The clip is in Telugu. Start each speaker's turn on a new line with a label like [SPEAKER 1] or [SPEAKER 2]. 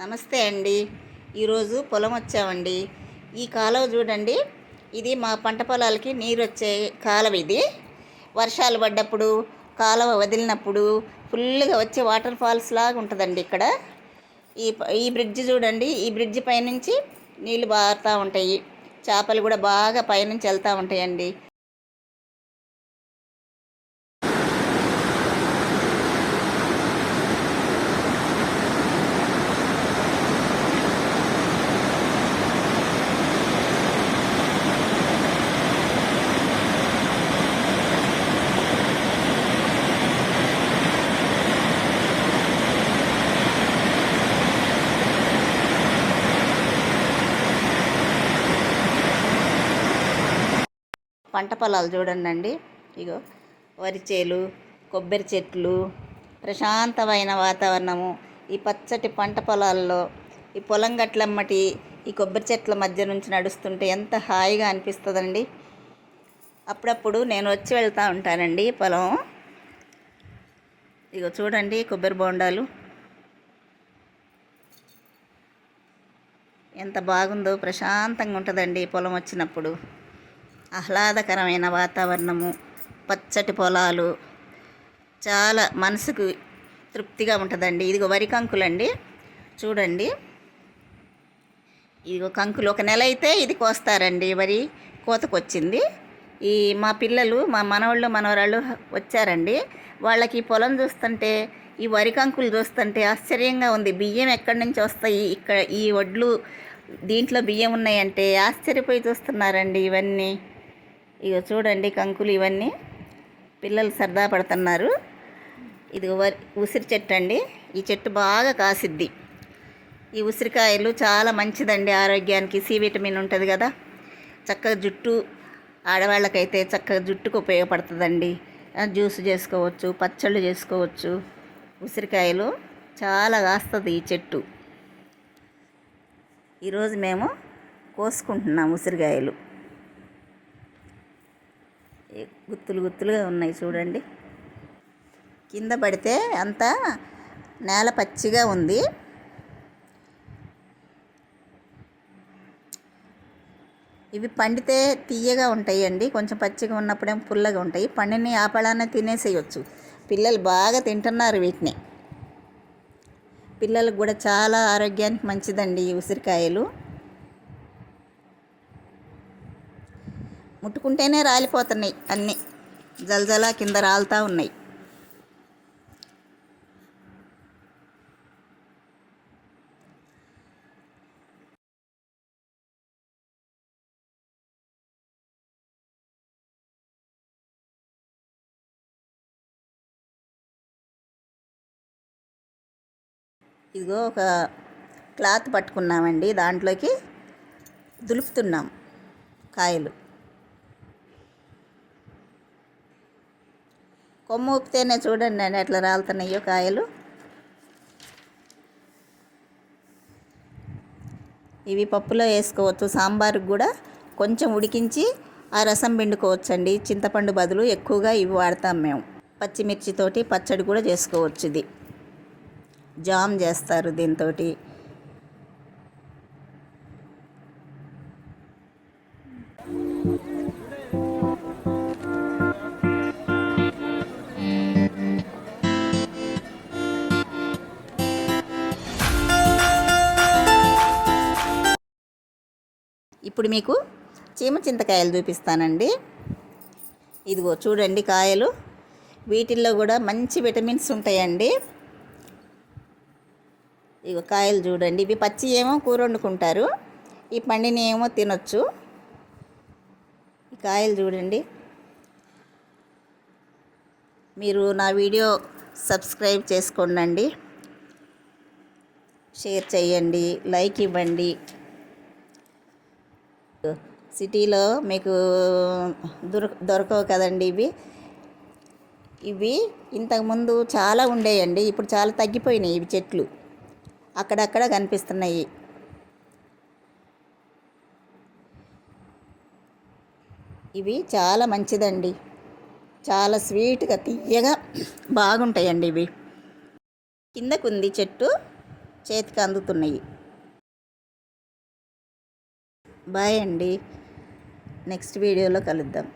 [SPEAKER 1] నమస్తే అండి. ఈరోజు పొలం వచ్చామండి. ఈ కాలువ చూడండి, ఇది మా పంట పొలాలకి నీరు వచ్చే కాలువ. ఇది వర్షాలు పడ్డప్పుడు కాలువ వదిలినప్పుడు ఫుల్గా వచ్చే వాటర్ ఫాల్స్ లాగా ఉంటుందండి. ఇక్కడ ఈ ఈ బ్రిడ్జ్ చూడండి, ఈ బ్రిడ్జ్ పైనుంచి నీళ్ళు బారుతూ ఉంటాయి. చేపలు కూడా బాగా పైనుంచి వెళ్తూ ఉంటాయండి. పంట పొలాలు చూడండి. ఇగో వరి చేలు, కొబ్బరి చెట్లు, ప్రశాంతమైన వాతావరణము. ఈ పచ్చటి పంట పొలాల్లో ఈ పొలం గట్లమ్మటి ఈ కొబ్బరి చెట్ల మధ్య నుంచి నడుస్తుంటే ఎంత హాయిగా అనిపిస్తుందండి. అప్పుడప్పుడు నేను వచ్చి వెళ్తూ ఉంటానండి పొలం. ఇగో చూడండి కొబ్బరి బోండాలు ఎంత బాగుందో, ప్రశాంతంగా ఉంటుందండి పొలం వచ్చినప్పుడు. ఆహ్లాదకరమైన వాతావరణము, పచ్చటి పొలాలు, చాలా మనసుకు తృప్తిగా ఉంటుందండి. ఇదిగో వరి కంకులండి చూడండి. ఇదిగో కంకులు ఒక నెల అయితే ఇది కోస్తారండి. వరి కోతకొచ్చింది. ఈ మా పిల్లలు, మా మనవాళ్ళు మనవరాళ్ళు వచ్చారండి. వాళ్ళకి ఈ పొలం చూస్తుంటే, ఈ వరి కంకులు చూస్తుంటే ఆశ్చర్యంగా ఉంది. బియ్యం ఎక్కడి నుంచి వస్తాయి, ఇక్కడ ఈ వడ్లు దీంట్లో బియ్యం ఉన్నాయంటే ఆశ్చర్యపోయి చూస్తున్నారండి. ఇవన్నీ ఇక చూడండి కంకులు, ఇవన్నీ పిల్లలు సరదా పడుతున్నారు. ఇది ఉసిరి చెట్టు అండి. ఈ చెట్టు బాగా కాసిద్ది. ఈ ఉసిరికాయలు చాలా మంచిదండి ఆరోగ్యానికి. సి విటమిన్ ఉంటుంది కదా. చక్కగా జుట్టు, ఆడవాళ్ళకైతే చక్కగా జుట్టుకు ఉపయోగపడుతుందండి. జ్యూస్ చేసుకోవచ్చు, పచ్చళ్ళు చేసుకోవచ్చు. ఉసిరికాయలు చాలా కాస్తుంది ఈ చెట్టు. ఈరోజు మేము కోసుకుంటున్నాం ఉసిరికాయలు. గుత్తులు గుత్తులుగా ఉన్నాయి చూడండి. కింద పడితే అంతా నేల పచ్చిగా ఉంది. ఇవి పండితే తీయగా ఉంటాయండి. కొంచెం పచ్చిగా ఉన్నప్పుడేమో పుల్లగా ఉంటాయి. పండిని ఆపడానే తినేసేయచ్చు. పిల్లలు బాగా తింటున్నారు వీటిని. పిల్లలకు కూడా చాలా ఆరోగ్యానికి మంచిదండి ఈ ఉసిరికాయలు. ముట్టుకుంటేనే రాలిపోతున్నాయి అన్నీ, జలజలా కింద రాలుతూ ఉన్నాయి. ఇదిగో ఒక క్లాత్ పట్టుకున్నామండి, దాంట్లోకి దులుపుతున్నాం కాయలు. కొమ్ము ఊపితేనే చూడండి అండి ఎట్లా రాలుతున్నాయో కాయలు. ఇవి పప్పులో వేసుకోవచ్చు. సాంబారుకు కూడా కొంచెం ఉడికించి ఆ రసం పిండుకోవచ్చండి. చింతపండు బదులు ఎక్కువగా ఇవి వాడతాం మేము. పచ్చిమిర్చితోటి పచ్చడి కూడా చేసుకోవచ్చు. ఇది జామ్ చేస్తారు దీంతో. ఇప్పుడు మీకు చింతకాయలు చూపిస్తానండి. ఇదిగో చూడండి కాయలు. వీటిల్లో కూడా మంచి విటమిన్స్ ఉంటాయండి. ఇగో కాయలు చూడండి. ఇవి పచ్చి ఏమో కూర వండుకుంటారు, ఈ పండిని ఏమో తినొచ్చు. ఈ కాయలు చూడండి. మీరు నా వీడియో సబ్స్క్రైబ్ చేసుకోండి, షేర్ చేయండి, లైక్ ఇవ్వండి. సిటీలో మీకు దొరకవు కదండి ఇవి ఇంతకుముందు చాలా ఉండేయండి. ఇప్పుడు చాలా తగ్గిపోయినాయి ఇవి చెట్లు, అక్కడక్కడ కనిపిస్తున్నాయి. ఇవి చాలా మంచిదండి, చాలా స్వీట్గా తీయగా బాగుంటాయండి ఇవి. కిందకుంది చెట్టు, చేతికి అందుతున్నాయి. బాయ్ అండి. నెక్స్ట్ వీడియోలో కలుద్దాం.